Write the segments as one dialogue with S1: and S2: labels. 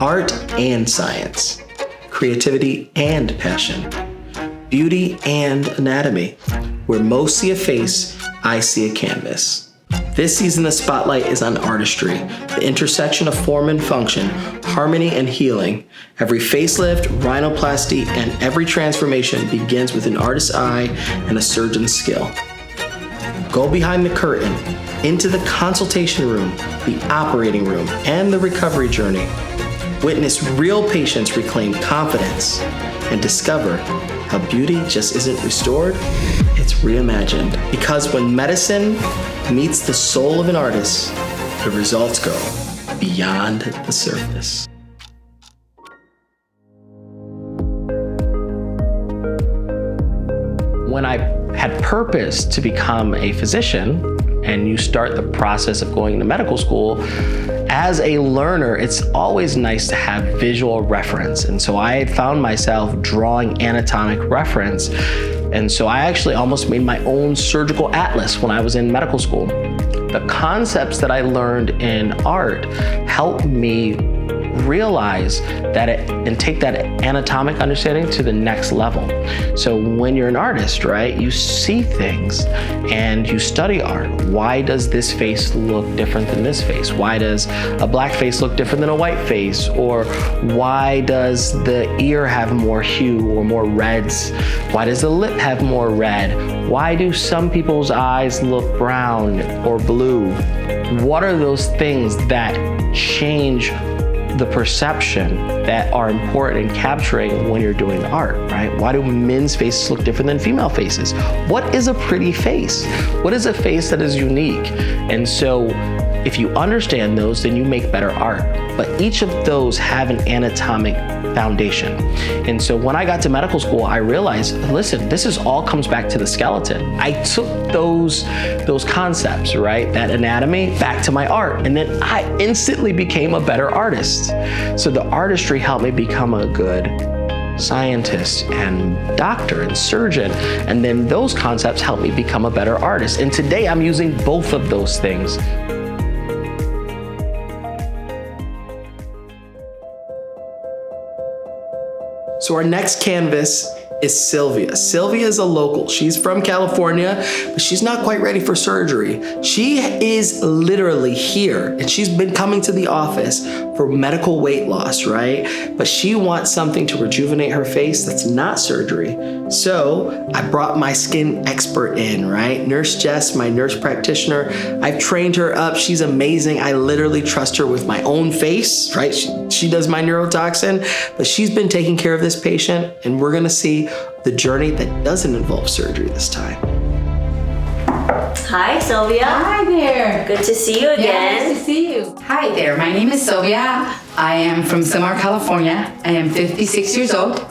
S1: art and science, creativity and passion, beauty and anatomy. Where most see a face, I see a canvas. This season, the spotlight is on artistry, the intersection of form and function, harmony and healing. Every facelift, rhinoplasty, and every transformation begins with an artist's eye and a surgeon's skill. Go behind the curtain, into the consultation room, the operating room, and the recovery journey. Witness real patients reclaim confidence and discover how beauty just isn't restored, it's reimagined. Because when medicine meets the soul of an artist, the results go beyond the surface. When I had purpose to become a physician, and you start the process of going to medical school, as a learner, it's always nice to have visual reference. And so I had found myself drawing anatomic reference. And so I actually almost made my own surgical atlas when I was in medical school. The concepts that I learned in art helped me realize that and take that anatomic understanding to the next level. So when you're an artist, right, you see things and you study art. Why does this face look different than this face? Why does a black face look different than a white face? Or why does the ear have more hue or more reds? Why does the lip have more red? Why do some people's eyes look brown or blue? What are those things that change the perception that are important in capturing when you're doing art, right? Why do men's faces look different than female faces? What is a pretty face? What is a face that is unique? And so if you understand those, then you make better art. But each of those have an anatomic foundation. And so when I got to medical school, I realized, listen, this is all comes back to the skeleton. I took those concepts, right, that anatomy, back to my art. And then I instantly became a better artist. So the artistry helped me become a good scientist and doctor and surgeon. And then those concepts helped me become a better artist. And today I'm using both of those things. So our next canvas is Sylvia. Sylvia is a local. She's from California, but she's not quite ready for surgery. She is literally here, and she's been coming to the office for medical weight loss, right? But she wants something to rejuvenate her face that's not surgery. So I brought my skin expert in, right? Nurse Jess, my nurse practitioner. I've trained her up. She's amazing. I literally trust her with my own face, right? She does my neurotoxin, but she's been taking care of this patient, and we're gonna see the journey that doesn't involve surgery this time.
S2: Hi, Sylvia.
S3: Hi there.
S2: Good to see you again.
S3: Yeah, nice to see you. Hi there. My name is Sylvia. I am from Sylmar, California. I am 56 years old.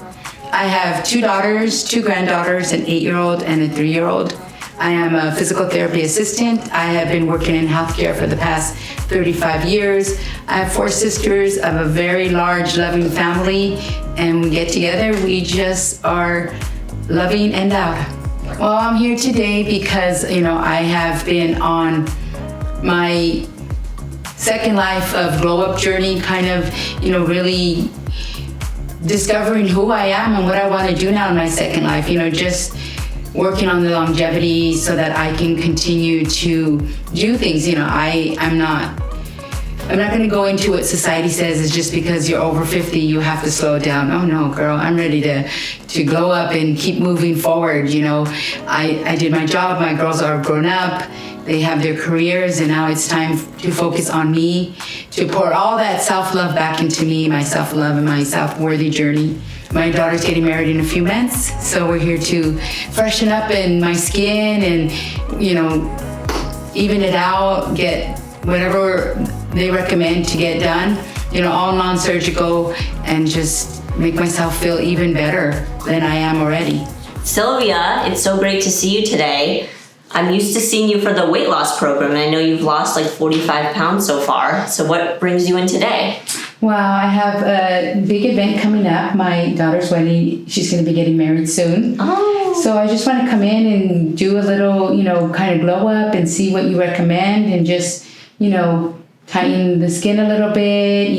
S3: I have 2 daughters, 2 granddaughters, an 8-year-old and a 3-year-old. I am a physical therapy assistant. I have been working in healthcare for the past 35 years. I have 4 sisters of a very large, loving family, and we get together, we just are loving and loud. Well, I'm here today because, I have been on my second life of glow-up journey, kind of, really discovering who I am and what I want to do now in my second life, just working on the longevity so that I can continue to do things. I'm not going to go into what society says is just because you're over 50, you have to slow down. Oh no, girl, I'm ready to glow up and keep moving forward. I did my job, my girls are grown up, they have their careers, and now it's time to focus on me, to pour all that self-love back into me, my self-love and my self-worthy journey. My daughter's getting married in a few months, so we're here to freshen up in my skin and, even it out, get whatever they recommend to get done, all non-surgical, and just make myself feel even better than I am already.
S2: Sylvia, it's so great to see you today. I'm used to seeing you for the weight loss program, and I know you've lost like 45 pounds so far. So what brings you in today?
S3: Well, I have a big event coming up. My daughter's wedding, she's going to be getting married soon.
S2: Oh.
S3: So I just want to come in and do a little, kind of glow up and see what you recommend and just, tighten the skin a little bit,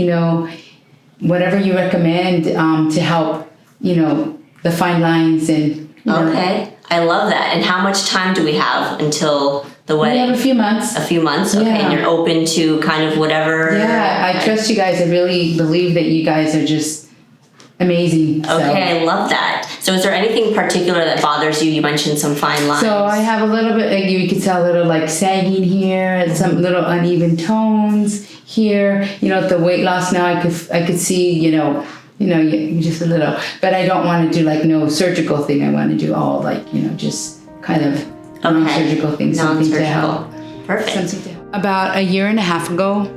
S3: whatever you recommend to help, the fine lines and.
S2: Okay, I love that. And how much time do we have until the wedding?
S3: We have a few months.
S2: A few months? Okay,
S3: Yeah.
S2: and you're open to kind of whatever?
S3: Yeah, I trust you guys. I really believe that you guys are just amazing.
S2: Okay, I love that. So is there anything particular that bothers you? You mentioned some fine lines.
S3: So I have a little bit, you can tell a little like sagging here and some little uneven tones here. The weight loss now I could see, just a little, but I don't want to do like no surgical thing. I want to do all like, just kind of non-surgical things.
S2: Non-surgical. Perfect.
S3: About a year and a half ago,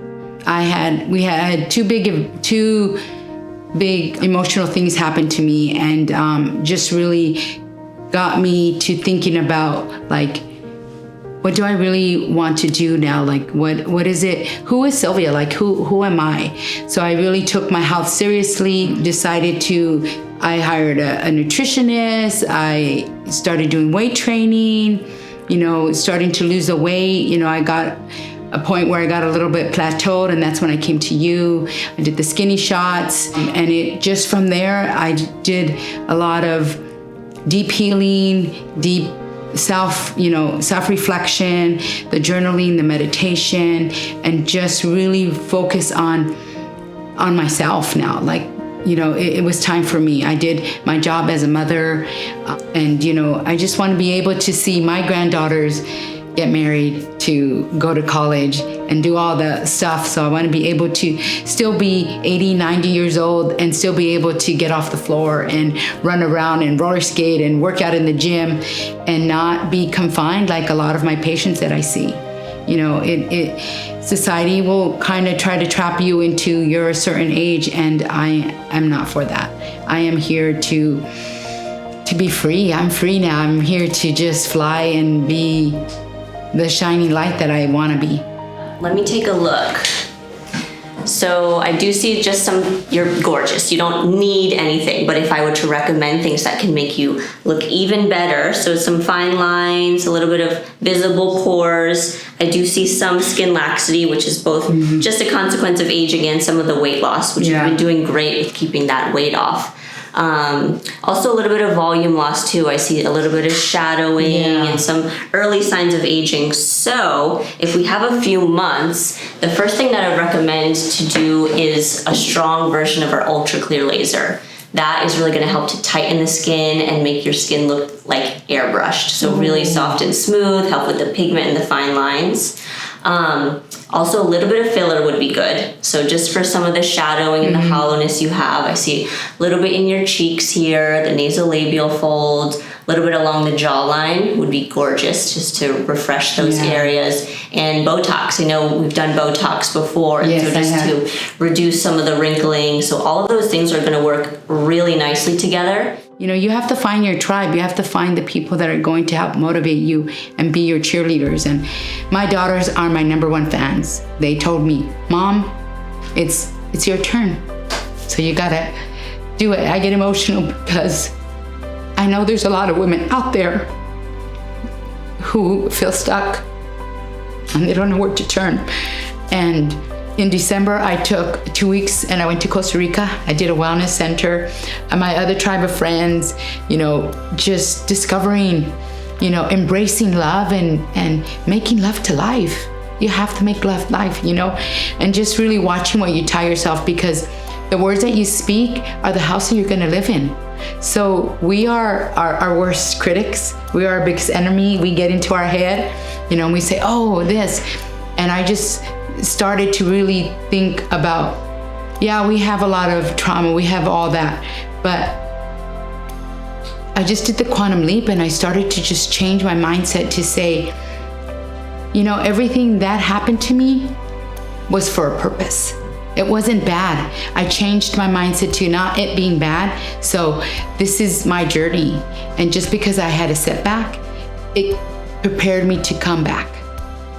S3: we had two big emotional things happen to me, and just really got me to thinking about like, what do I really want to do now? Like, what is it? Who is Sylvia? Like, who am I? So I really took my health seriously, I hired a nutritionist. I started doing weight training, starting to lose the weight. I got a point where I got a little bit plateaued, and that's when I came to you. I did the skinny shots, and it just from there, I did a lot of deep healing, deep self-reflection, the journaling, the meditation, and just really focus on myself now. Like, it was time for me. I did my job as a mother, and I just want to be able to see my granddaughters get married, to go to college and do all the stuff. So I want to be able to still be 80, 90 years old and still be able to get off the floor and run around and roller skate and work out in the gym and not be confined like a lot of my patients that I see. Society will kind of try to trap you into you're a certain age, and I am not for that. I am here to be free. I'm free now. I'm here to just fly and be the shining light that I want to be.
S2: Let me take a look. So I do see you're gorgeous. You don't need anything, but if I were to recommend things that can make you look even better, so some fine lines, a little bit of visible pores. I do see some skin laxity, which is both just a consequence of aging and some of the weight loss, which you've been doing great with keeping that weight off. Also a little bit of volume loss too. I see a little bit of shadowing and some early signs of aging. So if we have a few months, the first thing that I recommend to do is a strong version of our ultra clear laser. That is really going to help to tighten the skin and make your skin look like airbrushed. So really soft and smooth, help with the pigment and the fine lines. Also, a little bit of filler would be good. So just for some of the shadowing and the hollowness you have, I see a little bit in your cheeks here, the nasolabial fold, a little bit along the jawline would be gorgeous just to refresh those areas. And Botox, I know we've done Botox before, and so just to reduce some of the wrinkling. So all of those things are going to work really nicely together.
S3: You have to find your tribe. You have to find the people that are going to help motivate you and be your cheerleaders. And my daughters are my #1 fans. They told me, Mom, it's your turn. So you gotta do it. I get emotional because I know there's a lot of women out there who feel stuck and they don't know where to turn. And in December, I took 2 weeks and I went to Costa Rica. I did a wellness center. And my other tribe of friends, just discovering, embracing love and making love to life. You have to make love life, and just really watching what you tell yourself, because the words that you speak are the house that you're gonna live in. So we are our worst critics. We are our biggest enemy. We get into our head, and we say, oh, this. And I just started to really think about, we have a lot of trauma, we have all that, but I just did the quantum leap and I started to just change my mindset to say, everything that happened to me was for a purpose. It wasn't bad. I changed my mindset to not it being bad. So this is my journey. And just because I had a setback, it prepared me to come back.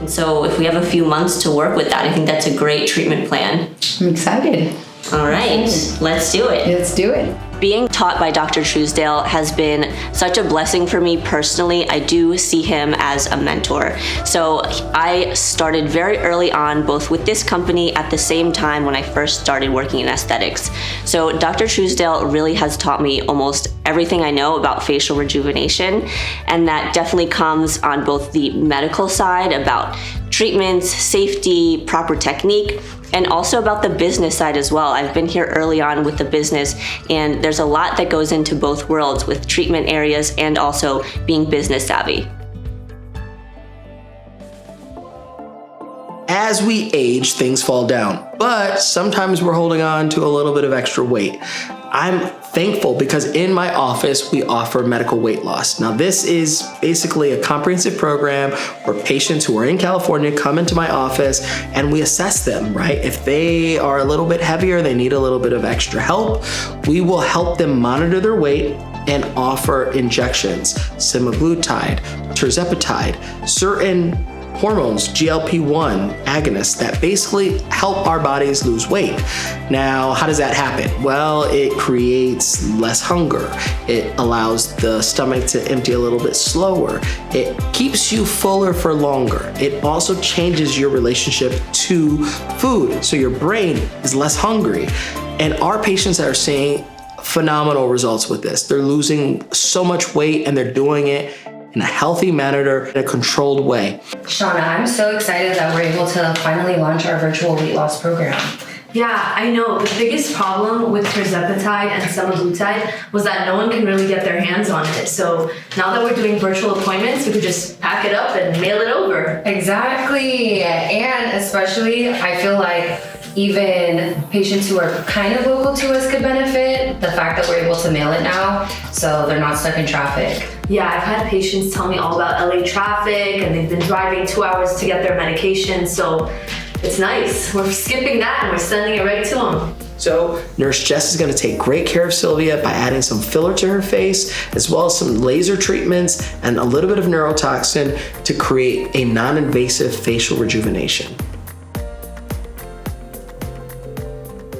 S2: And so if we have a few months to work with that, I think that's a great treatment plan.
S3: I'm excited.
S2: All right, let's do it.
S3: Let's do it.
S2: Being taught by Dr. Truesdale has been such a blessing for me personally. I do see him as a mentor. So I started very early on, both with this company at the same time when I first started working in aesthetics. So Dr. Truesdale really has taught me almost everything I know about facial rejuvenation, and that definitely comes on both the medical side about treatments, safety, proper technique, and also about the business side as well. I've been here early on with the business, and there's a lot that goes into both worlds with treatment areas and also being business savvy.
S1: As we age, things fall down, but sometimes we're holding on to a little bit of extra weight. I'm thankful because in my office, we offer medical weight loss. Now, this is basically a comprehensive program where patients who are in California come into my office and we assess them, right? If they are a little bit heavier, they need a little bit of extra help, we will help them monitor their weight and offer injections, semaglutide, tirzepatide, certain hormones, GLP-1 agonists that basically help our bodies lose weight. Now, how does that happen? Well, it creates less hunger. It allows the stomach to empty a little bit slower. It keeps you fuller for longer. It also changes your relationship to food, so your brain is less hungry. And our patients are seeing phenomenal results with this. They're losing so much weight and they're doing it in a healthy manner, in a controlled way.
S4: Shauna, I'm so excited that we're able to finally launch our virtual weight loss program.
S5: Yeah, I know. The biggest problem with tirzepatide and semaglutide was that no one can really get their hands on it. So now that we're doing virtual appointments, we could just pack it up and mail it over.
S4: Exactly. And especially, I feel like even patients who are kind of local to us could benefit the fact that we're able to mail it now, so they're not stuck in traffic.
S5: Yeah, I've had patients tell me all about LA traffic and they've been driving 2 hours to get their medication, so it's nice. We're skipping that and we're sending it right to them.
S1: So Nurse Jess is going to take great care of Sylvia by adding some filler to her face, as well as some laser treatments and a little bit of neurotoxin to create a non-invasive facial rejuvenation.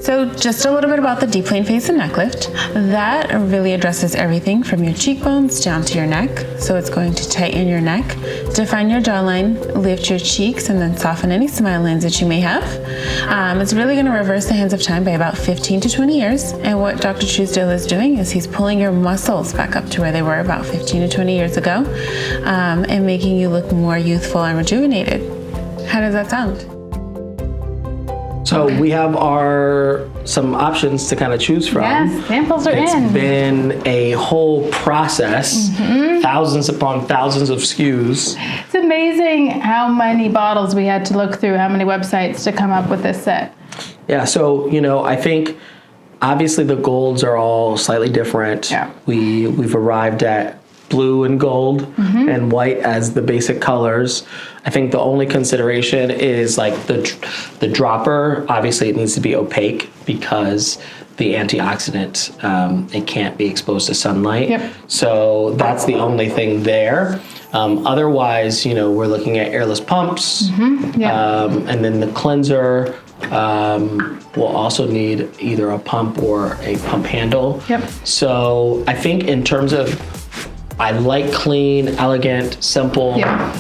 S6: So just a little bit about the deep plane face and neck lift. That really addresses everything from your cheekbones down to your neck. So it's going to tighten your neck, define your jawline, lift your cheeks, and then soften any smile lines that you may have. It's really going to reverse the hands of time by about 15 to 20 years. And what Dr. Truesdale is doing is he's pulling your muscles back up to where they were about 15 to 20 years ago, and making you look more youthful and rejuvenated. How does that sound?
S1: So we have some options to kind of choose from.
S7: Yes, samples are in.
S1: It's been a whole process, thousands upon thousands of SKUs.
S7: It's amazing how many bottles we had to look through, how many websites to come up with this set.
S1: Yeah, so, I think obviously the golds are all slightly different.
S7: Yeah.
S1: We've arrived at blue and gold and white as the basic colors. I think the only consideration is like the dropper. Obviously it needs to be opaque because the antioxidant, it can't be exposed to sunlight.
S7: Yep.
S1: So that's the only thing there. Otherwise, we're looking at airless pumps. And then the cleanser will also need either a pump or a pump handle.
S7: Yep.
S1: So I think in terms of, I like clean, elegant, simple.
S7: Yeah.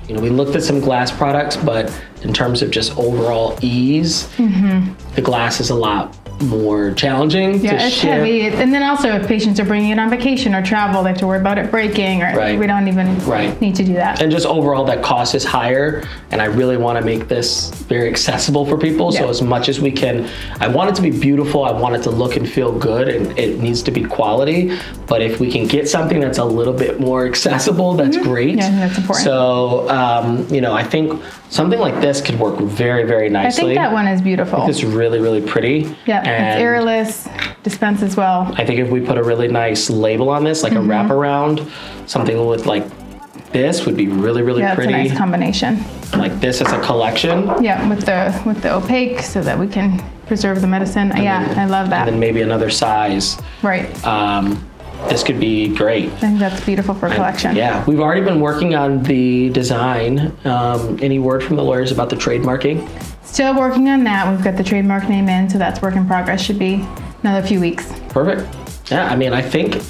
S1: We looked at some glass products, but in terms of just overall ease, the glass is a lot more challenging
S7: Yeah,
S1: to
S7: it's
S1: ship.
S7: heavy. And then also if patients are bringing it on vacation or travel, they have to worry about it breaking, or
S1: Right.
S7: we don't even need to do that.
S1: And just overall, that cost is higher, and I really want to make this very accessible for people. So
S7: Yeah.
S1: as much as we can, I want it to be beautiful, I want it to look and feel good, and it needs to be quality. But if we can get something that's a little bit more accessible, that's great.
S7: Yeah, that's important.
S1: So, I think something like this could work very, very
S7: I
S1: nicely.
S7: think that one is beautiful.
S1: It's really, really pretty.
S7: Yeah,
S1: And
S7: it's airless, dispense as well.
S1: I think if we put a really nice label on this, like a wraparound, something with like this would be really, really
S7: Yeah,
S1: pretty.
S7: it's a nice combination.
S1: Like this as a collection.
S7: Yeah, with the opaque so that we can preserve the medicine. I love that.
S1: And then maybe another size.
S7: Right.
S1: This could be great.
S7: I think that's beautiful for collection.
S1: Yeah, we've already been working on the design. Any word from the lawyers about the trademarking?
S7: Still working on that. We've got the trademark name in, so that's work in progress. Should be another few weeks.
S1: Perfect. Yeah, I mean, I think,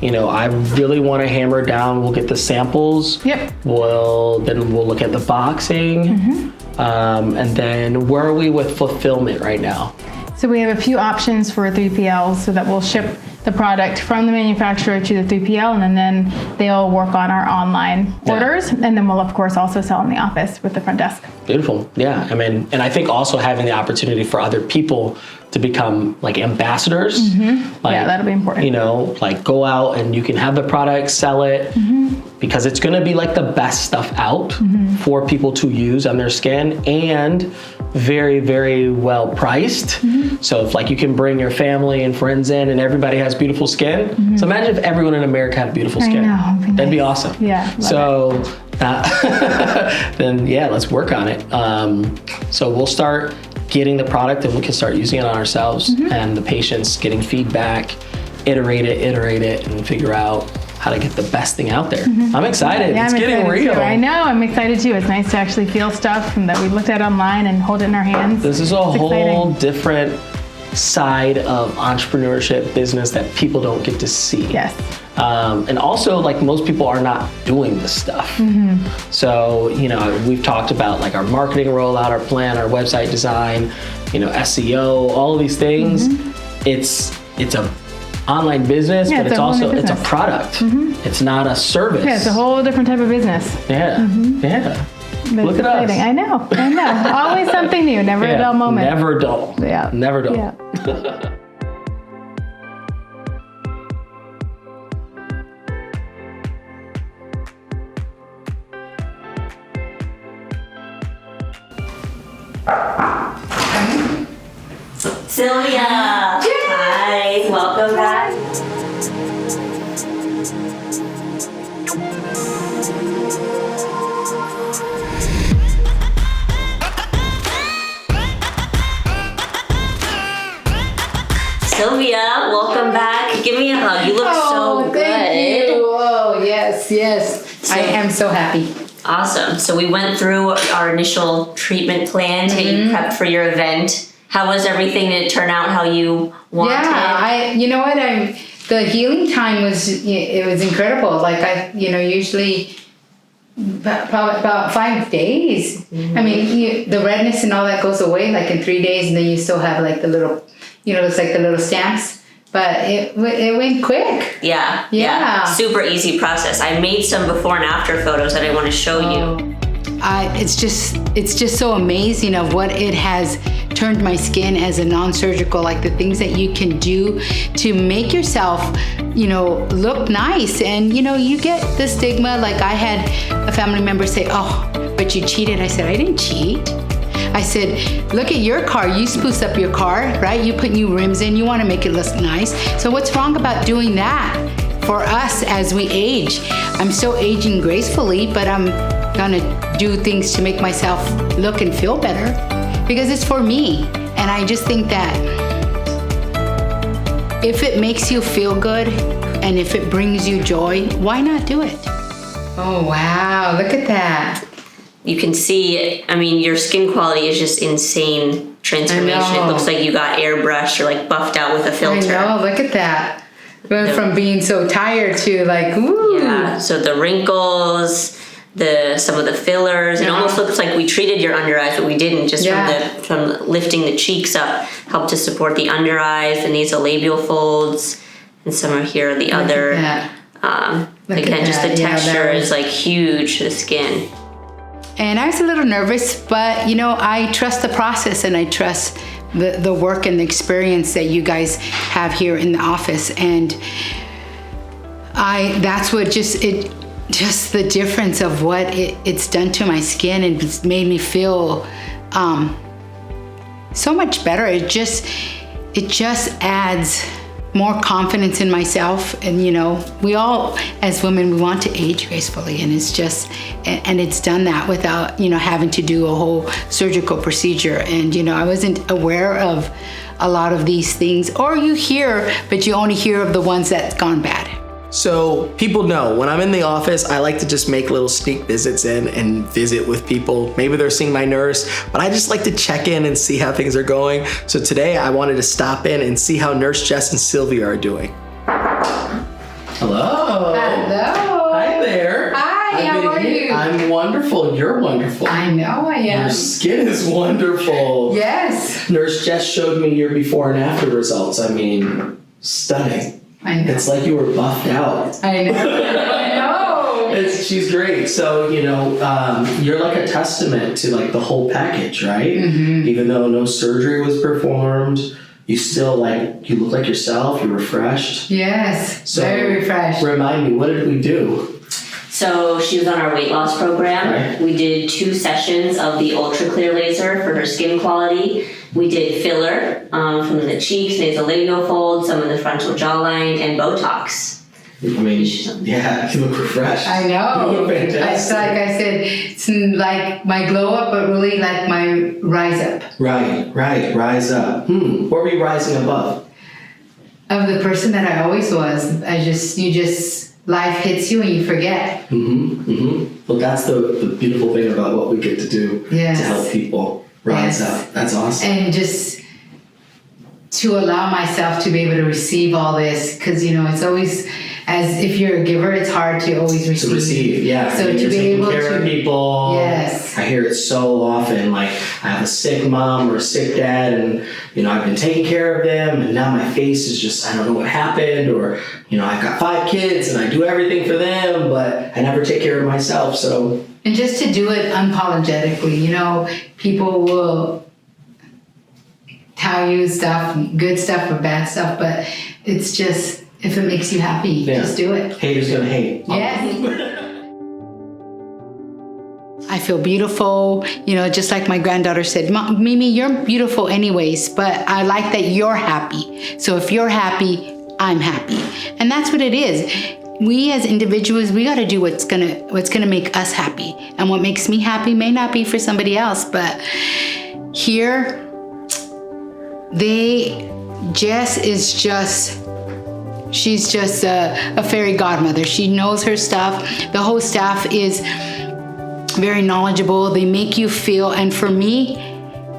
S1: I really want to hammer down. We'll get the samples.
S7: Yep.
S1: We'll look at the boxing. And then where are we with fulfillment right now?
S7: So we have a few options for 3PLs so that we'll ship the product from the manufacturer to the 3PL, and then they'll work on our online orders. And then we'll, of course, also sell in the office with the front desk.
S1: Beautiful. Yeah. I mean, and I think also having the opportunity for other people to become like ambassadors. Like,
S7: Yeah, that'll be important.
S1: Like go out and you can have the product, sell it, because it's going to be like the best stuff out for people to use on their skin, and very, very well priced. So if like you can bring your family and friends in and everybody has beautiful skin. So imagine if everyone in America had beautiful skin.
S7: I know,
S1: That'd be awesome.
S7: Yeah.
S1: So then yeah, let's work on it. So we'll start getting the product and we can start using it on ourselves, and the patients getting feedback, iterate it, and figure out how to get the best thing out there. I'm excited.
S7: Yeah,
S1: It's
S7: I'm
S1: getting
S7: excited
S1: real.
S7: too. I know, I'm excited too. It's nice to actually feel stuff that we looked at online and hold it in our hands.
S1: This is a whole different side of entrepreneurship business that people don't get to see.
S7: Yes.
S1: And also, like, most people are not doing this stuff. So, we've talked about like our marketing rollout, our plan, our website design, SEO, all of these things. It's a online business, but it's also, it's a product. It's not a service.
S7: Yeah, it's a whole different type of business.
S1: Yeah, yeah.
S7: But
S1: Look
S7: it's
S1: at
S7: exciting.
S1: us.
S7: I know. Always something new, never a dull moment.
S1: Never dull.
S7: Yeah.
S1: Never dull.
S7: Yeah.
S2: Sylvia! Hi, welcome back. Sylvia, welcome back. Give me a hug. You look so good.
S3: Thank you. Oh, yes. I am so happy.
S2: Awesome. So we went through our initial treatment plan to get you prepped for your event. How was everything? Did it turn out how you wanted?
S3: Yeah, you know what? The healing time was incredible. Like usually probably about 5 days. I mean, the redness and all that goes away like in 3 days, and then you still have like the little, it's like the little stamps. But it went quick.
S2: Yeah. Super easy process. I made some before and after photos that I want to show you.
S3: It's just so amazing of what it has turned my skin as a non-surgical, like the things that you can do to make yourself, look nice. And, you get the stigma. Like I had a family member say, "Oh, but you cheated." I said, "I didn't cheat." I said, "Look at your car. You spruce up your car, right? You put new rims in. You want to make it look nice. So what's wrong about doing that for us as we age?" I'm still aging gracefully, but I'm gonna do things to make myself look and feel better because it's for me. And I just think that if it makes you feel good and if it brings you joy, why not do it? Oh, wow. Look at that.
S2: You can see, your skin quality is just insane transformation. It looks like you got airbrushed or like buffed out with a filter.
S3: I know, look at that. Went from being so tired to like, ooh.
S2: Yeah, so the wrinkles, some of the fillers, it almost looks like we treated your under eyes, but we didn't, just from lifting the cheeks up, helped to support the under eyes, the nasolabial folds, and some are here, the other. Again, just the texture is like huge to the skin.
S3: And I was a little nervous, but I trust the process and I trust the work and the experience that you guys have here in the office. And that's what just the difference of what it's done to my skin, and it's made me feel so much better. It just adds more confidence in myself. And we all as women, we want to age gracefully, and it's done that without having to do a whole surgical procedure. And I wasn't aware of a lot of these things, or you hear, but you only hear of the ones that's gone bad.
S1: So people know when I'm in the office, I like to just make little sneak visits in and visit with people. Maybe they're seeing my nurse, but I just like to check in and see how things are going. So today I wanted to stop in and see how Nurse Jess and Sylvia are doing. Hello.
S3: Hello.
S1: Hi there.
S3: Hi, how are you?
S1: I'm wonderful. You're wonderful.
S3: I know I am.
S1: Your skin is wonderful.
S3: Yes.
S1: Nurse Jess showed me your before and after results. I mean, stunning.
S3: I know.
S1: It's like you were buffed out.
S3: I know. I know.
S1: She's great. So, you're like a testament to like the whole package, right?
S3: Mm-hmm.
S1: Even though no surgery was performed, you still you look like yourself, you're refreshed.
S3: Yes.
S1: So,
S3: very refreshed.
S1: Remind me, what did we do?
S2: So she was on our weight loss program.
S1: Right.
S2: We did 2 sessions of the ultra clear laser for her skin quality. We did filler from the cheeks, nasolabial fold, some of the frontal jawline, and Botox.
S1: I mean, yeah, you look refreshed.
S3: I know.
S1: You look fantastic.
S3: It's like I said, it's like my glow up, but really like my rise up.
S1: Right. Rise up. What were you rising above?
S3: Of the person that I always was. Life hits you and you forget.
S1: Well, that's the beautiful thing about what we get to do to help people rise up. That's awesome.
S3: And just to allow myself to be able to receive all this, because it's always, as if you're a giver, it's hard to always receive.
S1: To receive, yeah.
S3: So
S1: I mean,
S3: to
S1: you're
S3: be
S1: taking
S3: able
S1: care of
S3: to,
S1: people.
S3: yes.
S1: I hear it so often. Like I have a sick mom or a sick dad, and I've been taking care of them, and now my face is just I don't know what happened, or I've got 5 kids and I do everything for them, but I never take care of myself. So
S3: and just to do it unapologetically, people will tell you stuff, good stuff or bad stuff, but it's just if it makes you happy, just do it.
S1: Haters gonna hate.
S3: Yes. I feel beautiful, just like my granddaughter said, Mimi, you're beautiful anyways, but I like that you're happy. So if you're happy, I'm happy. And that's what it is. We as individuals, we got to do what's gonna make us happy. And what makes me happy may not be for somebody else, but here, she's just a fairy godmother. She knows her stuff. The whole staff is very knowledgeable. They make you feel, and for me,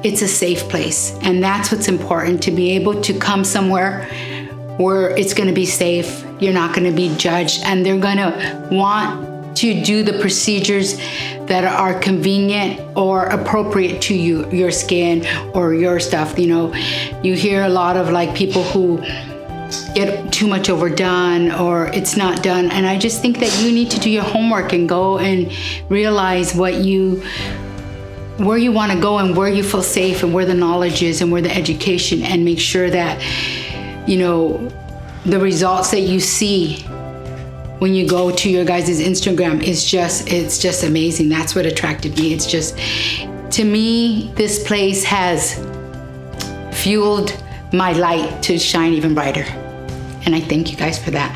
S3: it's a safe place. And that's what's important, to be able to come somewhere where it's gonna be safe, you're not gonna be judged, and they're gonna want to do the procedures that are convenient or appropriate to you, your skin or your stuff. You hear a lot of people who get too much overdone or it's not done. And I just think that you need to do your homework and go and realize where you want to go and where you feel safe and where the knowledge is and where the education, and make sure that, the results that you see when you go to your guys' Instagram it's just amazing. That's what attracted me. It's just, to me, this place has fueled my light to shine even brighter. And I thank you guys for that.